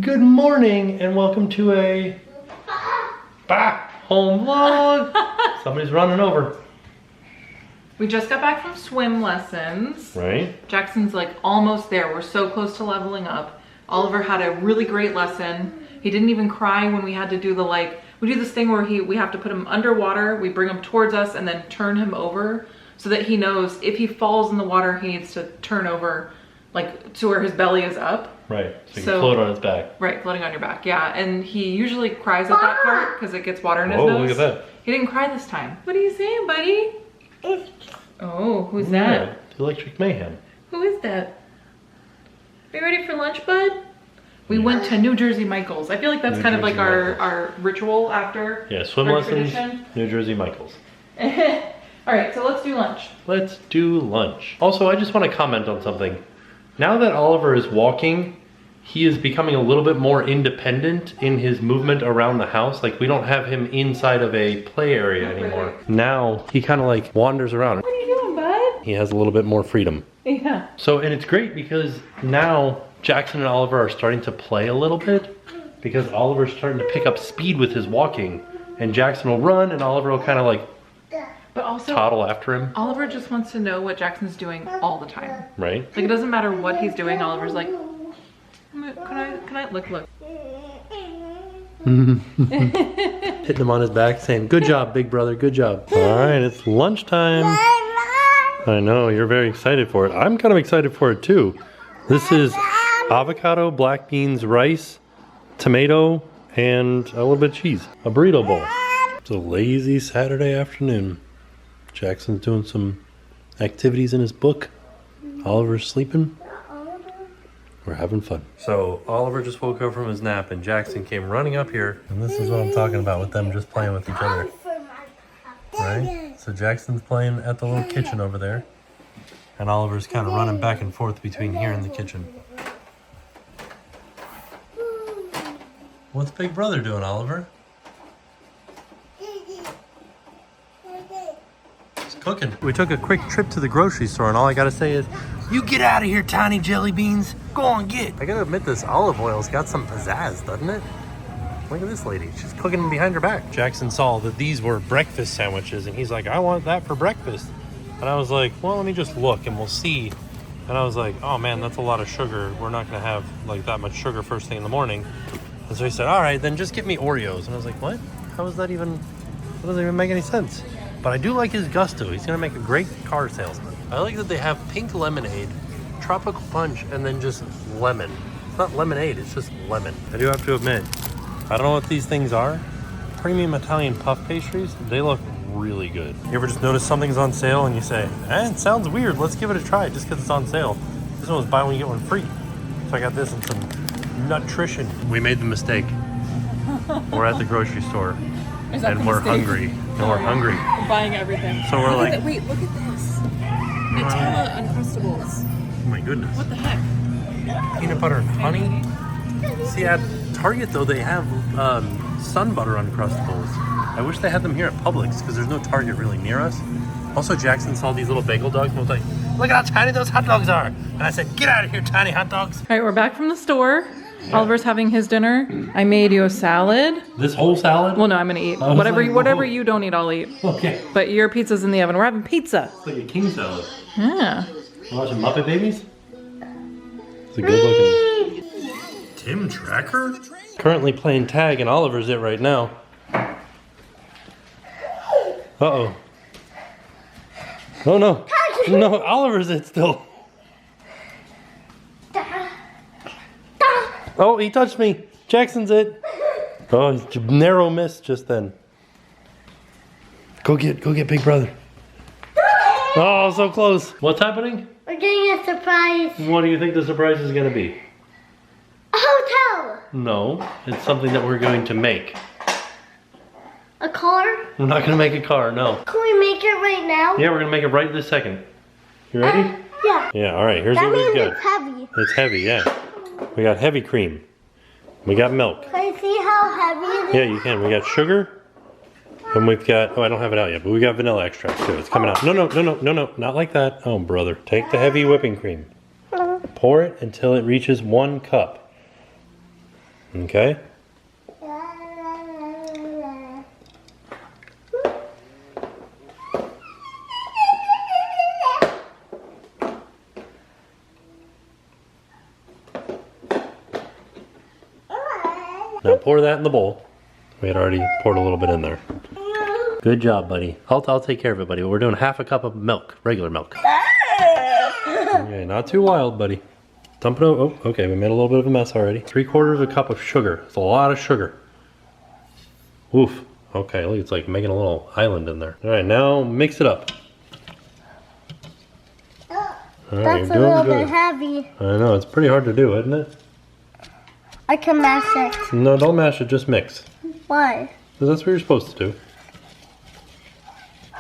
Good morning and welcome to a home vlog. Somebody's running over. We just got back from swim lessons. Right. Jackson's like almost there. We're so close to leveling up. Oliver had a really great lesson. He didn't even cry when we had to do the we do this thing where we have to put him underwater, we bring him towards us and then turn him over so that he knows if he falls in the water, he needs to turn over to where his belly is up. Right, so you can float on his back. Right, floating on your back, yeah. And he usually cries at that part because it gets water in his nose. Oh, look at that. He didn't cry this time. What are you saying, buddy? Oh, who's that? The Electric Mayhem. Who is that? Are you ready for lunch, bud? We went to New Jersey Michael's. I feel like that's kind of like our ritual after. Yeah, swim lessons, New Jersey Michael's. All right, so let's do lunch. Let's do lunch. Also, I just want to comment on something. Now that Oliver is walking, he is becoming a little bit more independent in his movement around the house. Like, we don't have him inside of a play area anymore. Now, he kind of wanders around. What are you doing, bud? He has a little bit more freedom. Yeah. So, and it's great because now Jackson and Oliver are starting to play a little bit because Oliver's starting to pick up speed with his walking, and Jackson will run and Oliver will kind of but also toddle after him. Oliver just wants to know what Jackson's doing all the time. Right. Like, it doesn't matter what he's doing. Oliver's like, can I look. Hitting him on his back saying, good job, big brother, good job. All right, it's lunchtime. I know, you're very excited for it. I'm kind of excited for it too. This is avocado, black beans, rice, tomato, and a little bit of cheese. A burrito bowl. It's a lazy Saturday afternoon. Jackson's doing some activities in his book. Oliver's sleeping. We're having fun. So Oliver just woke up from his nap and Jackson came running up here. And this is what I'm talking about with them just playing with each other. Right? So Jackson's playing at the little kitchen over there. And Oliver's kind of running back and forth between here and the kitchen. What's Big Brother doing, Oliver? He's cooking. We took a quick trip to the grocery store and all I gotta say is, you get out of here, tiny jelly beans. Go on, get. I gotta admit, this olive oil's got some pizzazz, doesn't it? Look at this lady. She's cooking behind her back. Jackson saw that these were breakfast sandwiches and he's like, I want that for breakfast. And I was like, well, let me just look and we'll see. And I was like, oh man, that's a lot of sugar. We're not gonna have that much sugar first thing in the morning. And so he said, all right, then just get me Oreos. And I was like, what? How is that even, that doesn't even make any sense. But I do like his gusto. He's gonna make a great car salesman. I like that they have pink lemonade, tropical punch, and then just lemon. It's not lemonade, it's just lemon. I do have to admit, I don't know what these things are. Premium Italian puff pastries, they look really good. You ever just notice something's on sale and you say, it sounds weird, let's give it a try just because it's on sale. This one was buy one, get one free. So I got this and some nutrition. We made the mistake. We're at the grocery store and we're hungry. And we're hungry. We're buying everything. So we're like, wait, look at this. Nutella Uncrustables. Oh my goodness. What the heck? Peanut butter and honey. See, at Target though, they have sun butter Uncrustables. I wish they had them here at Publix because there's no Target really near us. Also, Jackson saw these little bagel dogs and was like, look at how tiny those hot dogs are. And I said, get out of here, tiny hot dogs. All right, we're back from the store. Yeah. Oliver's having his dinner. I made you a salad. This whole salad? Well, no, I'm gonna eat. Whatever you don't eat, I'll eat. Okay. But your pizza's in the oven. We're having pizza. It's like a king salad. Yeah. You watching Muppet Babies? It's a good looking. TimTracker? Currently playing tag and Oliver's it right now. Uh-oh. Oh no. No, Oliver's it still. Oh, he touched me. Jackson's it. Oh, narrow miss just then. Go get Big Brother. Oh, so close. What's happening? We're getting a surprise. What do you think the surprise is going to be? A hotel. No, it's something that we're going to make. A car? We're not going to make a car, no. Can we make it right now? Yeah, we're going to make it right this second. You ready? Yeah. Yeah, all right, here's That what we've means got. it's heavy. It's heavy, yeah. We got heavy cream. We got milk. Can I see how heavy it is? Yeah, you can. We got sugar. And we've got, oh, I don't have it out yet, but we got vanilla extract too. It's coming out. No, not like that. Oh, brother. Take the heavy whipping cream. Pour it until it reaches 1 cup. Okay. Now pour that in the bowl. We had already poured a little bit in there. Good job, buddy. I'll take care of it, buddy. We're doing half a cup of milk, regular milk. Okay, not too wild, buddy. Dump it over. Oh, okay, we made a little bit of a mess already. 3/4 of a cup of sugar. It's a lot of sugar. Oof. Okay, look, it's like making a little island in there. All right, now mix it up. All right, That's a little bit heavy. I know, it's pretty hard to do, isn't it? I can mash it. No, don't mash it, just mix. Why? Because that's what you're supposed to do.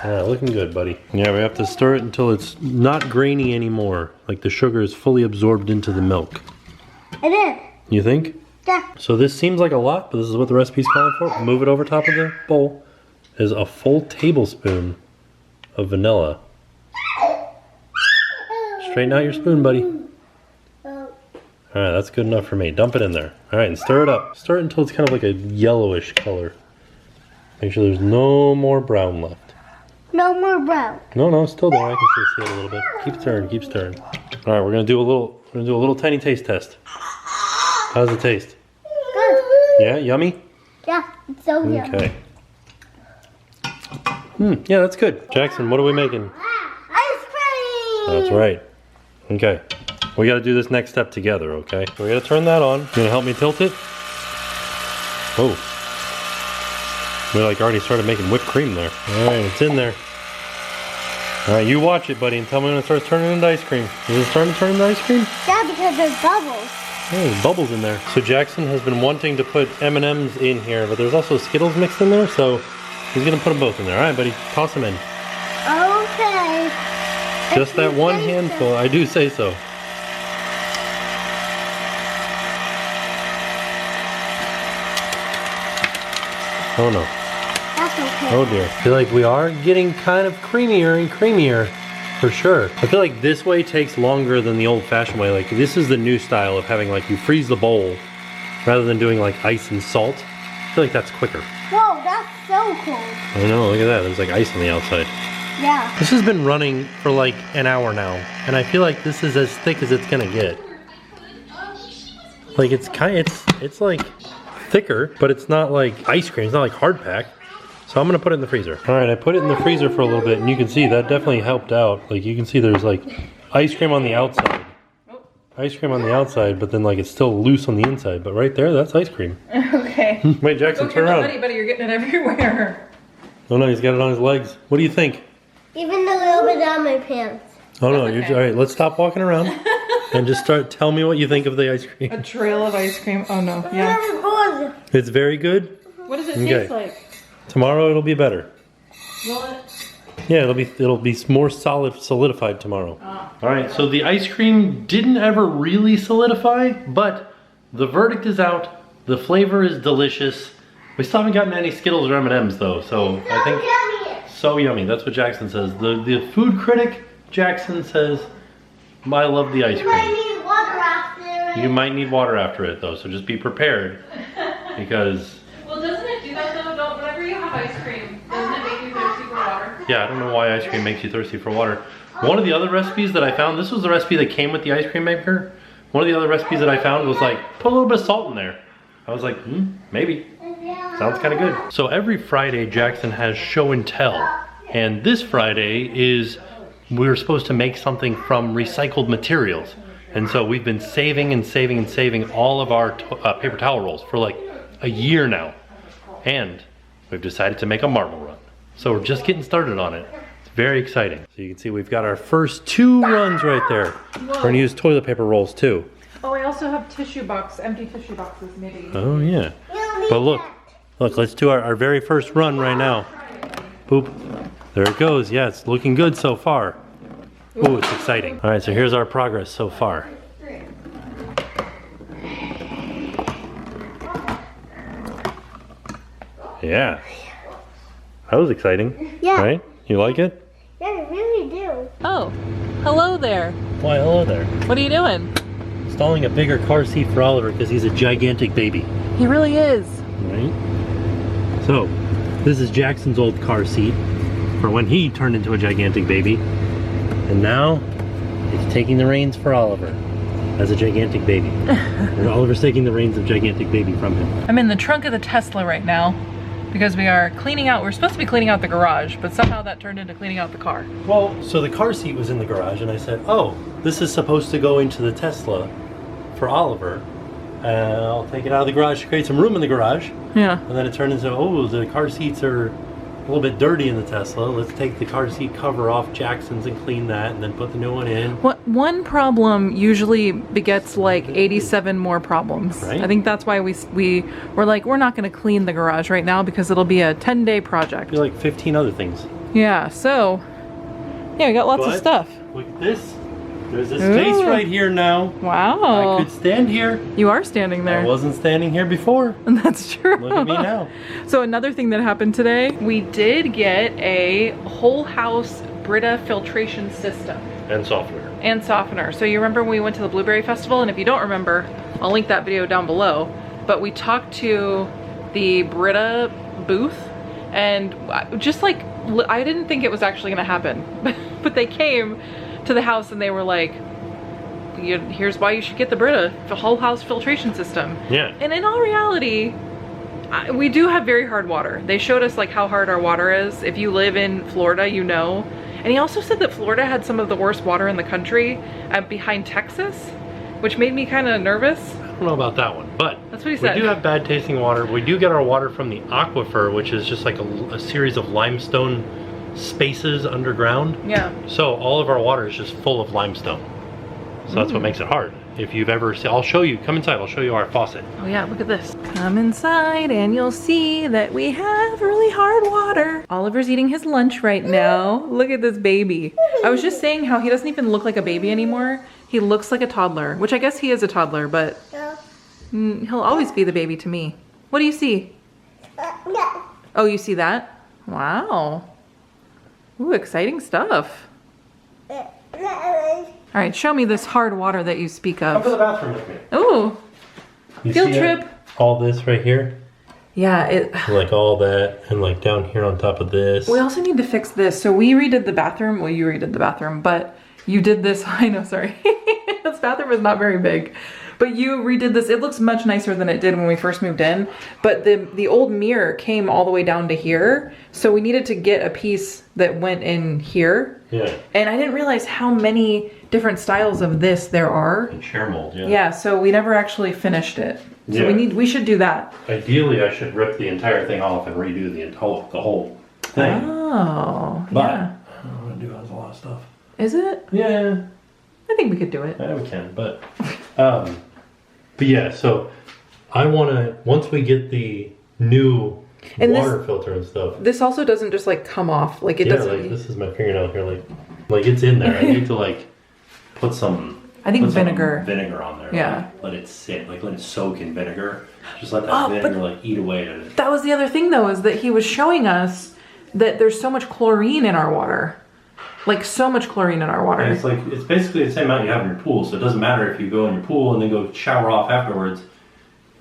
Alright, looking good, buddy. Yeah, we have to stir it until it's not grainy anymore. Like the sugar is fully absorbed into the milk. It is. You think? Yeah. So this seems like a lot, but this is what the recipe's calling for. Move it over top of the bowl. Is a full tablespoon of vanilla. Straighten out your spoon, buddy. Alright, that's good enough for me. Dump it in there. Alright, and stir it up. Stir it until it's kind of like a yellowish color. Make sure there's no more brown left. No more brown. No, it's still there. I can still see it a little bit. Keep stirring, keep stirring. Alright, we're gonna do a little tiny taste test. How does it taste? Good. Yeah, yummy? Yeah, it's so yummy. Okay. Yeah, that's good. Jackson, what are we making? Ice cream. That's right. Okay. We gotta do this next step together, okay? We gotta turn that on. You gonna help me tilt it? Oh. We like already started making whipped cream there. Alright, it's in there. Alright, you watch it, buddy, and tell me when it starts turning into ice cream. Is it starting to turn into ice cream? Yeah, because there's bubbles. Oh, there's bubbles in there. So Jackson has been wanting to put M&Ms in here, but there's also Skittles mixed in there, so he's gonna put them both in there. Alright, buddy, toss them in. Okay. Just that one handful, I do say so. Oh no. That's okay. Oh dear. I feel like we are getting kind of creamier and creamier, for sure. I feel like this way takes longer than the old-fashioned way. Like this is the new style of having like you freeze the bowl rather than doing like ice and salt. I feel like that's quicker. Whoa, that's so cool. I know, look at that. There's like ice on the outside. Yeah. This has been running for like an hour now, and I feel like this is as thick as it's gonna get. Like it's like thicker, but it's not like ice cream. It's not like hard pack. So I'm gonna put it in the freezer. All right, I put it in the freezer for a little bit, and you can see that definitely helped out. Like you can see there's like ice cream on the outside. Ice cream on the outside, but then like it's still loose on the inside. But right there, that's ice cream. Okay. Wait, Jackson, turn around. Buddy, you're getting it everywhere. Oh no, he's got it on his legs. What do you think? Even a little bit on my pants. Oh no, That's you're okay. all right. Let's stop walking around and just tell me what you think of the ice cream. A trail of ice cream. Oh no. Yeah. Good. It's very good. What does it Okay. taste like? Tomorrow it'll be better. Will it? Yeah, it'll be more solidified tomorrow. All right, so the ice cream didn't ever really solidify, but the verdict is out. The flavor is delicious. We still haven't gotten any Skittles or M&Ms though, so I think Yummy. so yummy. That's what Jackson says. The food critic Jackson says, "I love the ice You might cream." need water after. You might need water after it though, so just be prepared because. Well, doesn't it do that though? Whenever you have ice cream, doesn't it make you thirsty for water? Yeah, I don't know why ice cream makes you thirsty for water. One of the other recipes that I found, this was the recipe that came with the ice cream maker. One of the other recipes that I found was like, put a little bit of salt in there. I was like, maybe. Sounds kind of good. So every Friday, Jackson has show and tell. And this Friday is, we're supposed to make something from recycled materials. And so we've been saving and saving and saving all of our paper towel rolls for like a year now. And we've decided to make a marble run. So we're just getting started on it. It's very exciting. So you can see we've got our first 2 runs right there. We're gonna use toilet paper rolls too. Oh, I also have empty tissue boxes maybe. Oh yeah. But look, let's do our very first run right now. Boop. There it goes. Yeah, it's looking good so far. Ooh, it's exciting. All right, so here's our progress so far. Yeah. That was exciting. Yeah. Right? You like it? Yeah, I really do. Oh, hello there. Why, hello there. What are you doing? Just installing a bigger car seat for Oliver because he's a gigantic baby. He really is. Right? So, this is Jackson's old car seat for when he turned into a gigantic baby. And now, he's taking the reins for Oliver as a gigantic baby. And Oliver's taking the reins of gigantic baby from him. I'm in the trunk of the Tesla right now because we are cleaning out, we're supposed to be cleaning out the garage, but somehow that turned into cleaning out the car. Well, so the car seat was in the garage and I said, oh, this is supposed to go into the Tesla for Oliver. I'll take it out of the garage to create some room in the garage. Yeah. And then it turned into, oh, the car seats are a little bit dirty in the Tesla. Let's take the car seat cover off Jackson's and clean that and then put the new one in. One problem usually begets like 87 more problems. Right? I think that's why we're like, we're not going to clean the garage right now because it'll be a 10-day project. Be like 15 other things. Yeah, so, yeah, we got lots of stuff. Look at this. There's a space right here now. Wow. I could stand here. You are standing there. I wasn't standing here before. That's true. Look at me now. So another thing that happened today, we did get a whole house Brita filtration system. And software. And softener. So you remember when we went to the Blueberry Festival? And if you don't remember, I'll link that video down below. But we talked to the Brita booth and just like, I didn't think it was actually gonna happen. But they came to the house and they were like, here's why you should get the Brita, the whole house filtration system. Yeah. And in all reality, we do have very hard water. They showed us like how hard our water is. If you live in Florida, you know. And he also said that Florida had some of the worst water in the country behind Texas, which made me kind of nervous. I don't know about that one, but that's what he said. We do have bad tasting water. We do get our water from the aquifer, which is just like a series of limestone spaces underground. Yeah. So all of our water is just full of limestone. So that's what makes it hard. If you've ever seen, I'll show you, come inside, I'll show you our faucet. Oh yeah, look at this. Come inside and you'll see that we have really hard water. Oliver's eating his lunch right now. Look at this baby. I was just saying how he doesn't even look like a baby anymore. He looks like a toddler, which I guess he is a toddler, but he'll always be the baby to me. What do you see? Oh, you see that? Wow. Ooh, exciting stuff. All right, show me this hard water that you speak Come of. to the bathroom with me. Ooh, field trip. All this right here? Yeah, Like all that, and like down here on top of this. we also need to fix this. So we redid the bathroom. Well, you redid the bathroom, but you did this. I know, sorry. This bathroom is not very big. But you redid this. It looks much nicer than it did when we first moved in. But the old mirror came all the way down to here. So we needed to get a piece that went in here. Yeah. And I didn't realize how many different styles of this there are. And chair mold, yeah. Yeah, so we never actually finished it. So Yeah. we should do that. Ideally, I should rip the entire thing off and redo the whole thing. Oh, But yeah. I don't want to do a lot of stuff. Is it? Yeah. I think we could do it. Yeah, we can, but yeah, so I want to, once we get the new And water filter and stuff. This also doesn't just like come off. Like it Yeah, doesn't. like this is my fingernail here, like it's in there. I need to like put some, I think put some vinegar. vinegar on there. Yeah. Like, let it sit, like let it soak in vinegar. Just let that vinegar like eat away at it. That was the other thing though, is that he was showing us that there's so much chlorine in our water. Like so much chlorine in our water. And it's basically the same amount you have in your pool, so it doesn't matter if you go in your pool and then go shower off afterwards.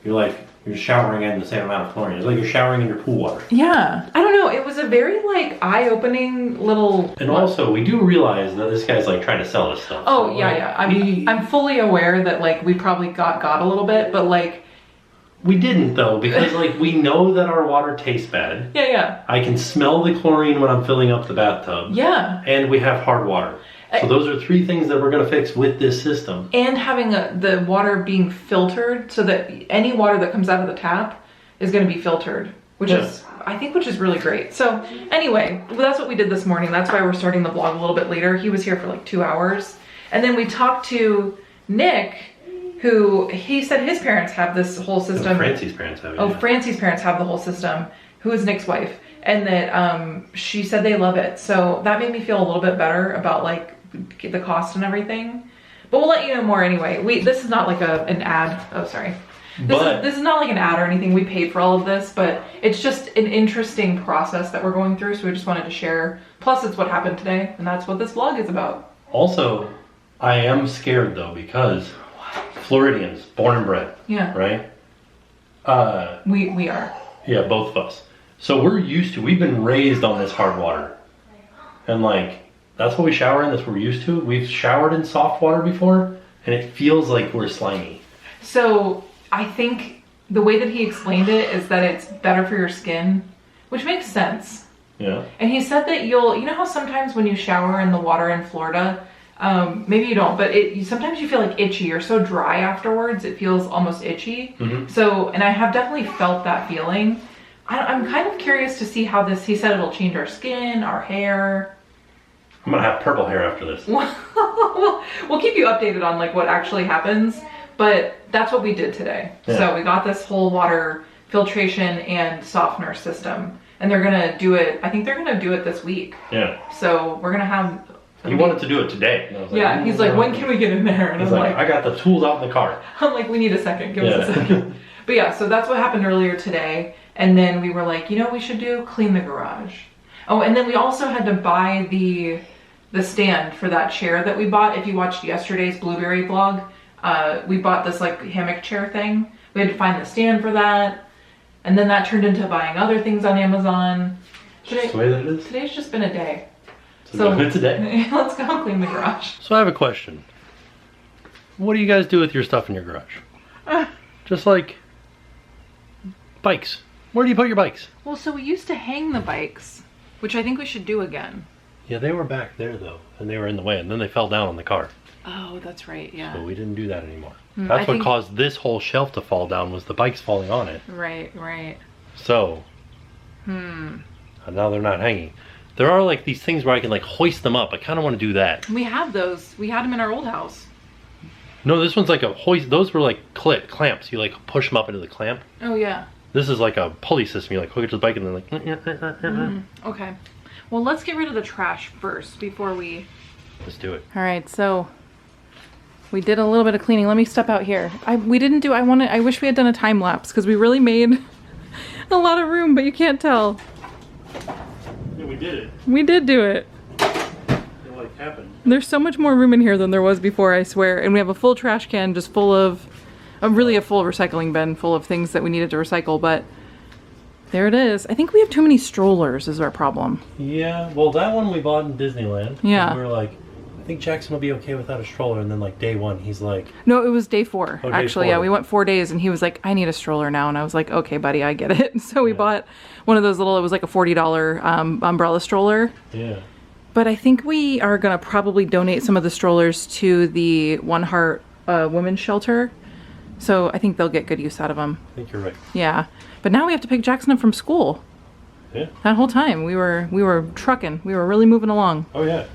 You're showering in the same amount of chlorine. It's like you're showering in your pool water. Yeah. I don't know. It was a very like eye-opening little. And also, we do realize that this guy's like trying to sell us stuff. Oh so, yeah, like, yeah. I'm fully aware that like we probably got a little bit, but like. We didn't though, because like we know that our water tastes bad. Yeah, yeah. I can smell the chlorine when I'm filling up the bathtub. Yeah. And we have hard water. So those are three things that we're gonna fix with this system. And having the water being filtered so that any water that comes out of the tap is gonna be filtered, which is really great. So anyway, that's what we did this morning. That's why we're starting the vlog a little bit later. He was here for like 2 hours. And then we talked to Nick, who he said his parents have this whole system. Francie's parents have it. Oh, Francie's parents have the whole system, who is Nick's wife. And that she said they love it. So that made me feel a little bit better about like the cost and everything. But we'll let you know more anyway. This is not like an ad. Oh, sorry. This is not like an ad or anything. We paid for all of this, but it's just an interesting process that we're going through. So we just wanted to share. Plus it's what happened today, and that's what this vlog is about. Also, I am scared though, because Floridians, born and bred. Yeah. Right? We are. Yeah, both of us. So we've been raised on this hard water. And like, that's what we shower in, that's what we're used to. We've showered in soft water before, and it feels like we're slimy. So I think the way that he explained it is that it's better for your skin, which makes sense. Yeah. And he said that you know how sometimes when you shower in the water in Florida, maybe you don't, but sometimes you feel like itchy. You're so dry afterwards, it feels almost itchy. So, and I have definitely felt that feeling. I'm kind of curious to see how he said it'll change our skin, our hair. I'm gonna have purple hair after this. We'll keep you updated on like what actually happens, but that's what we did today. Yeah. So we got this whole water filtration and softener system, and they're gonna do it. I think they're gonna do it this week. Yeah. So we're gonna have. He wanted to do it today. And I was like, yeah, he's like, when can we get in there? And he's I'm like, I got the tools out in the car. I'm like, we need a second. Give us a second. But yeah, so that's what happened earlier today. And then we were like, you know what we should do? Clean the garage. Oh, and then we also had to buy the stand for that chair that we bought. If you watched yesterday's Blueberry vlog, we bought this like hammock chair thing. We had to find the stand for that. And then that turned into buying other things on Amazon. Just the way that it is. Today's just been a day. So it's a day. Let's go clean the garage. So I have a question. What do you guys do with your stuff in your garage? Just like bikes. Where do you put your bikes? Well, so we used to hang the bikes, which I think we should do again. Yeah, they were back there though, and they were in the way, and then they fell down on the car. Oh, that's right, yeah. So we didn't do that anymore. That's what caused this whole shelf to fall down, was the bikes falling on it. Right, right. So, and now they're not hanging. There are like these things where I can like hoist them up. I kind of want to do that. We have those. We had them in our old house. No, this one's like a hoist. Those were like clamps. You like push them up into the clamp. Oh, yeah. This is like a pulley system. You like hook it to the bike and then like... Okay. Well, let's get rid of the trash first before we... Let's do it. All right, so we did a little bit of cleaning. Let me step out here. I wish we had done a time lapse because we really made a lot of room, but you can't tell. Yeah, we did it. We did do it. It like happened. There's so much more room in here than there was before, I swear. And we have a full trash can just full of, really a full recycling bin full of things that we needed to recycle, but there it is. I think we have too many strollers is our problem. Yeah, well that one we bought in Disneyland. Yeah. We were like, I think Jackson will be okay without a stroller, and then like day one he's like... No, it was day 4. Oh, actually, day 4. Yeah, we went 4 days and he was like, I need a stroller now. And I was like, okay, buddy, I get it. So we bought one of those it was like a $40 umbrella stroller. Yeah. But I think we are going to probably donate some of the strollers to the One Heart Women's Shelter. So I think they'll get good use out of them. I think you're right. Yeah. But now we have to pick Jackson up from school. Yeah. That whole time we were trucking. We were really moving along. Oh yeah.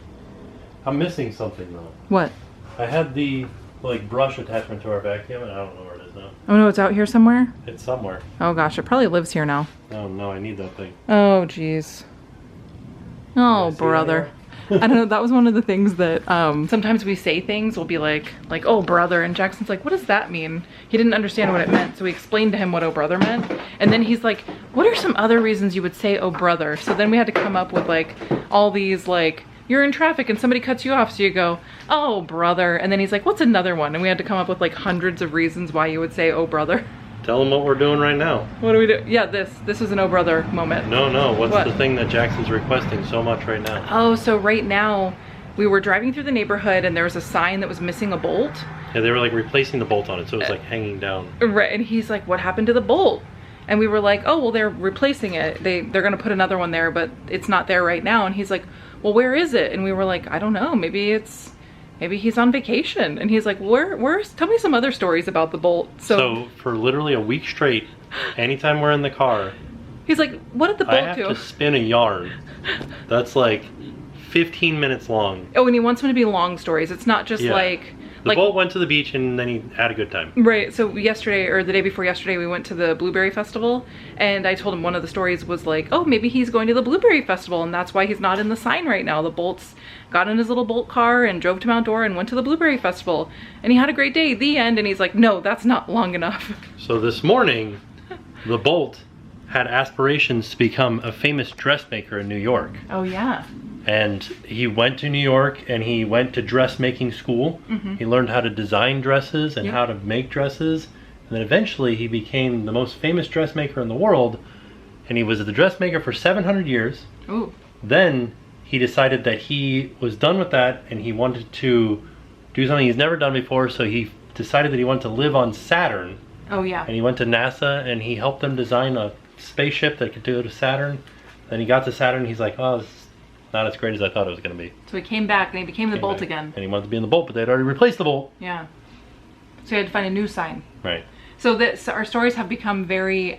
I'm missing something though. What? I had the like brush attachment to our vacuum and I don't know where it is now. Oh no, it's out here somewhere? It's somewhere. Oh gosh, it probably lives here now. Oh no, I need that thing. Oh jeez. Oh brother. I don't know, that was one of the things that sometimes we say things, we'll be like, oh brother, and Jackson's like, what does that mean? He didn't understand what it meant, so we explained to him what oh brother meant, and then he's like, what are some other reasons you would say oh brother? So then we had to come up with like all these like, you're in traffic and somebody cuts you off, so you go, oh brother, and then he's like, what's another one? And we had to come up with like hundreds of reasons why you would say oh brother. Tell them what we're doing right now. What do we do? Yeah, this is an oh brother moment. No, what's the thing that Jackson's requesting so much right now? Oh, so right now we were driving through the neighborhood and there was a sign that was missing a bolt. Yeah, they were like replacing the bolt on it, so it was like hanging down. Right, and he's like, what happened to the bolt? And we were like, oh, well, they're replacing it. They're gonna put another one there, but it's not there right now. And he's like, well, where is it? And we were like, I don't know, maybe he's on vacation. And he's like, tell me some other stories about the bolt. So for literally a week straight, anytime we're in the car, he's like, what did the bolt do? I have to spin a yarn that's like 15 minutes long. Oh, and he wants them to be long stories. It's not just like... The bolt went to the beach and then he had a good time. Right, so yesterday, or the day before yesterday, we went to the Blueberry Festival, and I told him one of the stories was like, oh, maybe he's going to the Blueberry Festival, and that's why he's not in the sign right now. The bolts got in his little bolt car and drove to Mount Dora and went to the Blueberry Festival, and he had a great day, the end, and he's like, no, that's not long enough. So this morning, the bolt had aspirations to become a famous dressmaker in New York. Oh, yeah. And he went to New York and he went to dressmaking school. He learned how to design dresses and how to make dresses. And then eventually he became the most famous dressmaker in the world. And he was the dressmaker for 700 years. Ooh. Then he decided that he was done with that and he wanted to do something he's never done before. So he decided that he wanted to live on Saturn. Oh yeah. And he went to NASA and he helped them design a spaceship that could go to Saturn. Then he got to Saturn and he's like, oh, this is not as great as I thought it was going to be. So he came back and he became the Bolt again. And he wanted to be in the Bolt, but they'd already replaced the Bolt. Yeah. So he had to find a new sign. Right. So that our stories have become very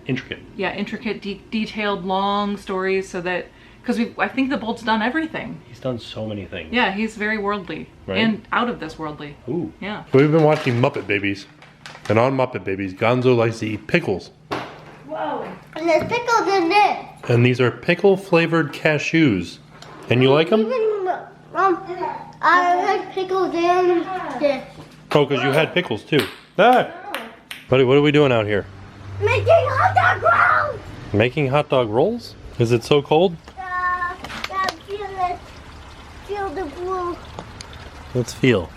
intricate. Yeah, intricate, detailed, long stories. So that because I think the Bolt's done everything. He's done so many things. Yeah, he's very worldly and out of this worldly. Ooh. Yeah. We've been watching Muppet Babies, and on Muppet Babies, Gonzo likes to eat pickles. Whoa. And there's pickles in this. And these are pickle-flavored cashews. And you like them? I like pickles in this. Oh, because you had pickles too. Ah! Buddy, what are we doing out here? Making hot dog rolls. Making hot dog rolls? Is it so cold? Feel the blue. Let's feel.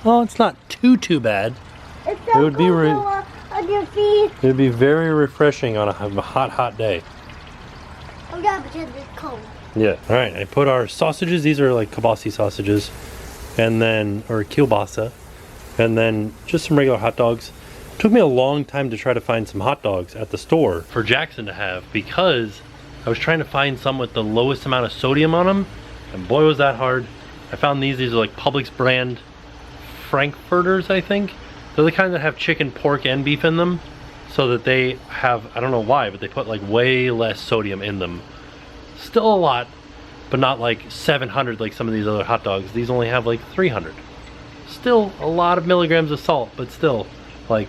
Oh, it's not too bad. It's so It would be cold on your feet. It would be very refreshing on a hot day. Oh yeah, because it's cold. Yeah. All right. I put our sausages. These are like kielbasa sausages, and then or kielbasa, and then just some regular hot dogs. It took me a long time to try to find some hot dogs at the store for Jackson to have because I was trying to find some with the lowest amount of sodium on them, and boy was that hard. I found these. These are like Publix brand Frankfurters, I think. They're the kind that have chicken, pork, and beef in them, so that they have, I don't know why, but they put like way less sodium in them. Still a lot, but not like 700 like some of these other hot dogs. These only have like 300. Still a lot of milligrams of salt, but still like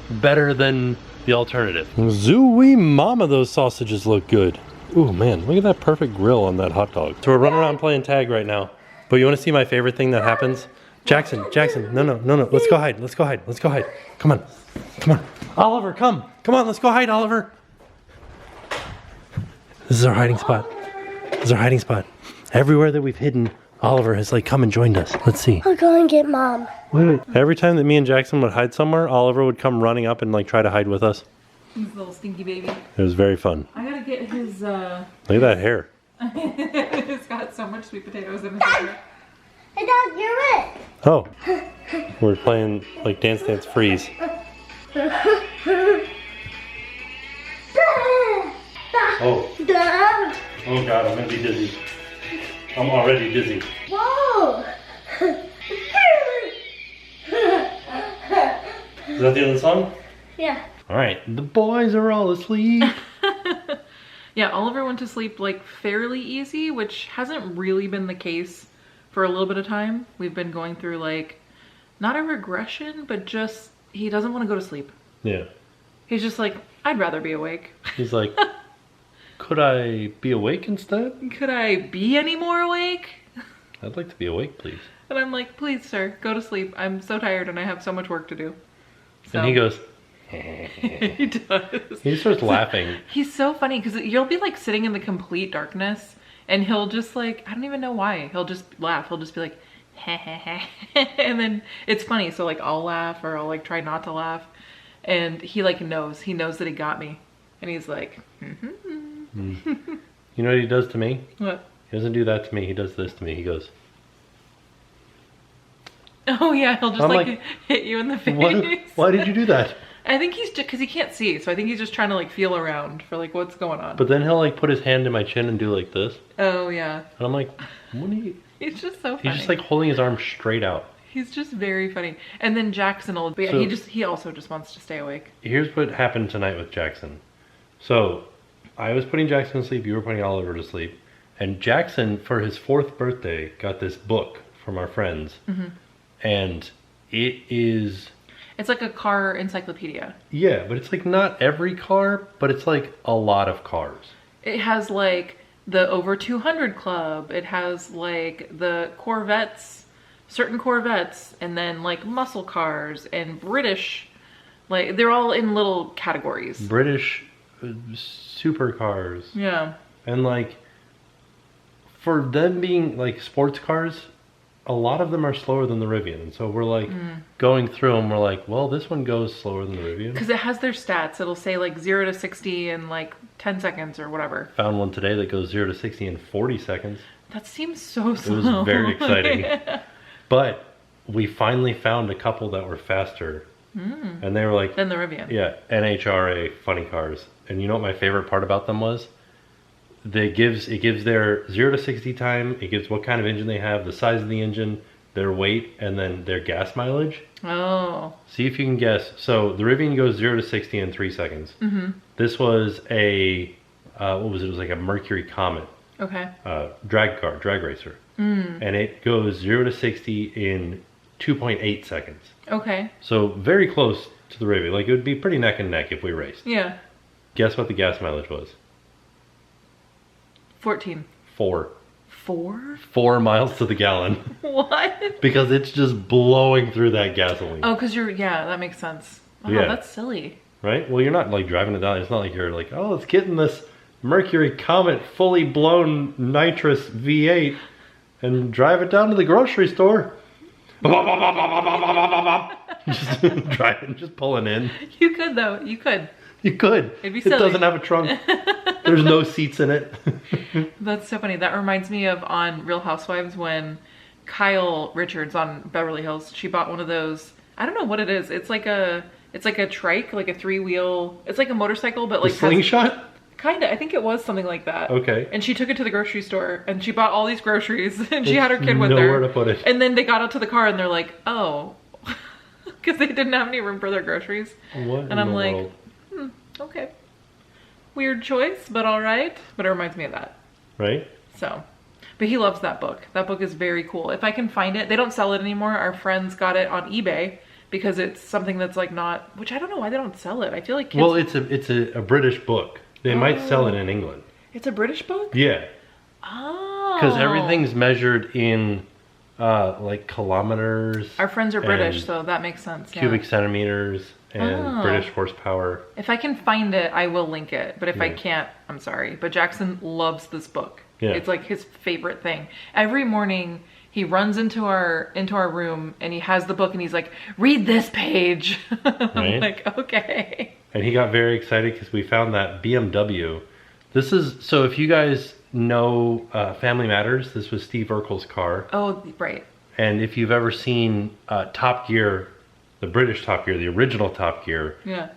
better than the alternative. Zooey mama, those sausages look good. Ooh man, look at that perfect grill on that hot dog. So we're running around playing tag right now. But you want to see my favorite thing that happens? Jackson, no, let's go hide, let's go hide. Come on. Oliver, come on, let's go hide, Oliver. This is our hiding spot. Everywhere that we've hidden, Oliver has like come and joined us. Let's see. I'll go and get Mom. Wait. Every time that me and Jackson would hide somewhere, Oliver would come running up and like try to hide with us. He's a little stinky baby. It was very fun. I gotta get his Look at that hair. It's got so much sweet potatoes in his hair. Hey Dad, you're it. Oh. We're playing like Dance Dance Freeze. Oh. Dad. Oh god, I'm gonna be dizzy. I'm already dizzy. Whoa. Is that the end of the song? Yeah. Alright, the boys are all asleep. Yeah, Oliver went to sleep like fairly easy, which hasn't really been the case for a little bit of time. We've been going through like, not a regression, but just, he doesn't want to go to sleep. Yeah. He's just like, I'd rather be awake. He's like, could I be awake instead? Could I be any more awake? I'd like to be awake, please. And I'm like, please sir, go to sleep. I'm so tired and I have so much work to do. So, And he goes, he does. he starts laughing. He's so funny because you'll be like sitting in the complete darkness and he'll just like, I don't even know why. He'll just laugh. He'll just be like, heh heh heh. And then it's funny. So like I'll laugh or I'll like try not to laugh. And he like knows. He knows that he got me. And he's like, You know what he does to me? What? He doesn't do that to me. He does this to me. He goes, Oh yeah, he'll just like hit you in the face. Why did you do that? I think he's just, because he can't see, so I think he's just trying to like feel around for like what's going on. But then he'll like put his hand in my chin and do like this. Oh yeah. And I'm like, what are you? He's just so funny. He's just like holding his arm straight out. He's just very funny. And then Jackson will, but yeah, he also just wants to stay awake. Here's what happened tonight with Jackson. So I was putting Jackson to sleep, you were putting Oliver to sleep. And Jackson, for his 4th birthday, got this book from our friends. And it's like a car encyclopedia. Yeah, but it's like not every car, but it's like a lot of cars. It has like the over 200 club. It has like the Corvettes, certain Corvettes, and then like muscle cars and British. Like they're all in little categories. British supercars. Yeah. And like for them being like sports cars, a lot of them are slower than the Rivian. And so we're like going through them. We're like, well, this one goes slower than the Rivian. Because it has their stats. It'll say like 0 to 60 in like 10 seconds or whatever. Found one today that goes 0 to 60 in 40 seconds. That seems so slow. It was very exciting. But we finally found a couple that were faster. And they were like... Than the Rivian. Yeah, NHRA funny cars. And you know what my favorite part about them was? It gives their 0 to 60 time, it gives what kind of engine they have, the size of the engine, their weight, and then their gas mileage. Oh. See if you can guess. So the Rivian goes 0 to 60 in 3 seconds. This was a, what was it? It was like a Mercury Comet. Okay. Drag racer. And it goes 0 to 60 in 2.8 seconds. Okay. So very close to the Rivian. Like it would be pretty neck and neck if we raced. Yeah. Guess what the gas mileage was? 14. 4. 4? 4 miles to the gallon. What? Because it's just blowing through that gasoline. Oh, because yeah, that makes sense. Oh, Yeah. That's silly. Right? Well, you're not like driving it down. It's not like you're like, oh, let's get in this Mercury Comet fully blown nitrous V8 and drive it down to the grocery store. Just driving, just pulling in. You could though. You could. You could. It'd be It silly. doesn't have a trunk. There's no seats in it. That's so funny. That reminds me of on Real Housewives when Kyle Richards on Beverly Hills, she bought one of those. I don't know what it is. It's like a trike, like a 3-wheel. It's like a motorcycle, but like Slingshot? Kinda. I think it was something like that. Okay. And she took it to the grocery store and she bought all these groceries and she had her kid with her. Nowhere to put it. And then they got out to the car and they're like, oh, because they didn't have any room for their groceries. What in And I'm the like, world? Okay. Weird choice, but all right. But it reminds me of that. Right? So, but he loves that book. That book is very cool. If I can find it, they don't sell it anymore. Our friends got it on eBay because it's something that's like not, which I don't know why they don't sell it. I feel like kids. Well, it's a British book. They might sell it in England. It's a British book? Yeah. Oh. Because everything's measured in like kilometers. Our friends are British, and so that makes sense. Yeah. cubic centimeters and British horsepower. If I can find it, I will link it. But if I Yeah. can't, I'm sorry. But Jackson loves this book. Yeah. It's like his favorite thing. Every morning he runs into our room and he has the book and he's like, read this page. I'm Right? like, okay. And he got very excited because we found that BMW. This is, so if you guys know Family Matters, this was Steve Urkel's car. Oh, right. And if you've ever seen Top Gear, the British Top Gear, the original Top Gear, Yeah.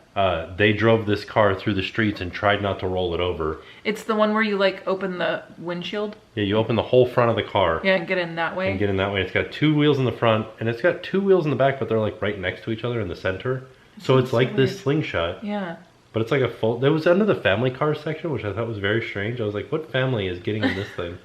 they drove this car through the streets and tried not to roll it over. It's the one where you like open the windshield. Yeah, you open the whole front of the car. Yeah, and get in that way. And get in that way. It's got 2 wheels in the front and it's got 2 wheels in the back, but they're like right next to each other in the center. So it's like this slingshot, Yeah. but it's like a full, that was under the family car section, which I thought was very strange. I was like, what family is getting in this thing?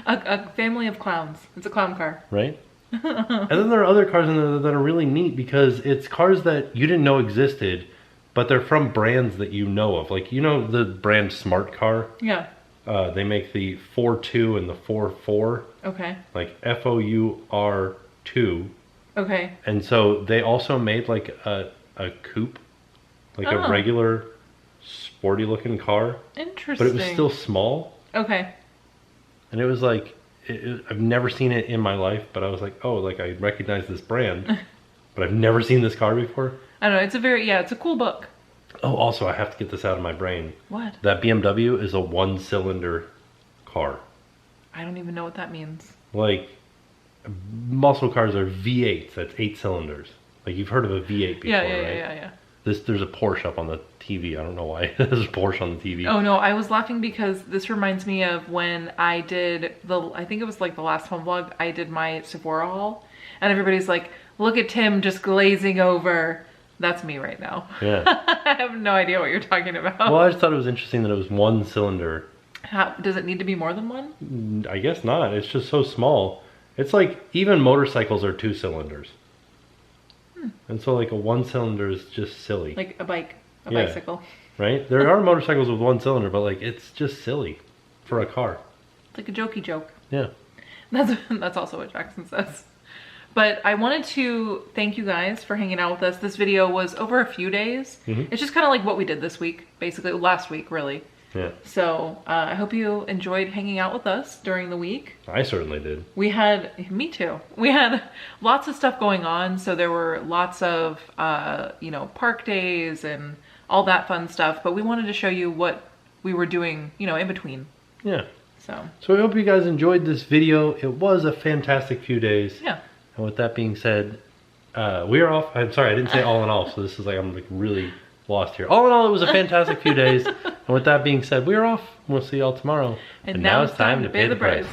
A family of clowns. It's a clown car. Right? And then there are other cars in there that are really neat because it's cars that you didn't know existed, but they're from brands that you know of. Like, you know the brand Smart Car? Yeah. They make the 4.2 and the 4.4. Okay. Like FOUR2. Okay. And so they also made like a coupe, like a regular sporty looking car, Interesting. but it was still small. Okay. And it was like, I've never seen it in my life, but I was like, oh, like I recognize this brand, but I've never seen this car before. I don't know. It's it's a cool book. Oh, also I have to get this out of my brain. What? That BMW is a 1-cylinder car. I don't even know what that means. Like, muscle cars are V8s, that's 8 cylinders. Like you've heard of a V8 before, right? Yeah. There's a Porsche up on the TV. I don't know why there's a Porsche on the TV. Oh no, I was laughing because this reminds me of when I did I think it was like the last home vlog, I did my Sephora haul. And everybody's like, look at Tim just glazing over. That's me right now. Yeah. I have no idea what you're talking about. Well, I just thought it was interesting that it was 1 cylinder. Does it need to be more than one? I guess not. It's just so small. It's like even motorcycles are 2 cylinders. And so like a 1 cylinder is just silly. Like a Yeah. bicycle. Right? There are motorcycles with 1 cylinder, but like it's just silly for a car. It's like a jokey joke. Yeah. That's also what Jackson says. But I wanted to thank you guys for hanging out with us. This video was over a few days. It's just kind of like what we did this week, basically last week, really. Yeah. So I hope you enjoyed hanging out with us during the week. I certainly did. Me too. We had lots of stuff going on. So there were lots of, park days and all that fun stuff. But we wanted to show you what we were doing, in between. Yeah. So we hope you guys enjoyed this video. It was a fantastic few days. Yeah. And with that being said, we are off. I'm sorry, I didn't say all in all. So this is like, I'm like really lost here. All in all, it was a fantastic few days. And with that being said, we are off. We'll see y'all tomorrow. And now it's time to pay the price.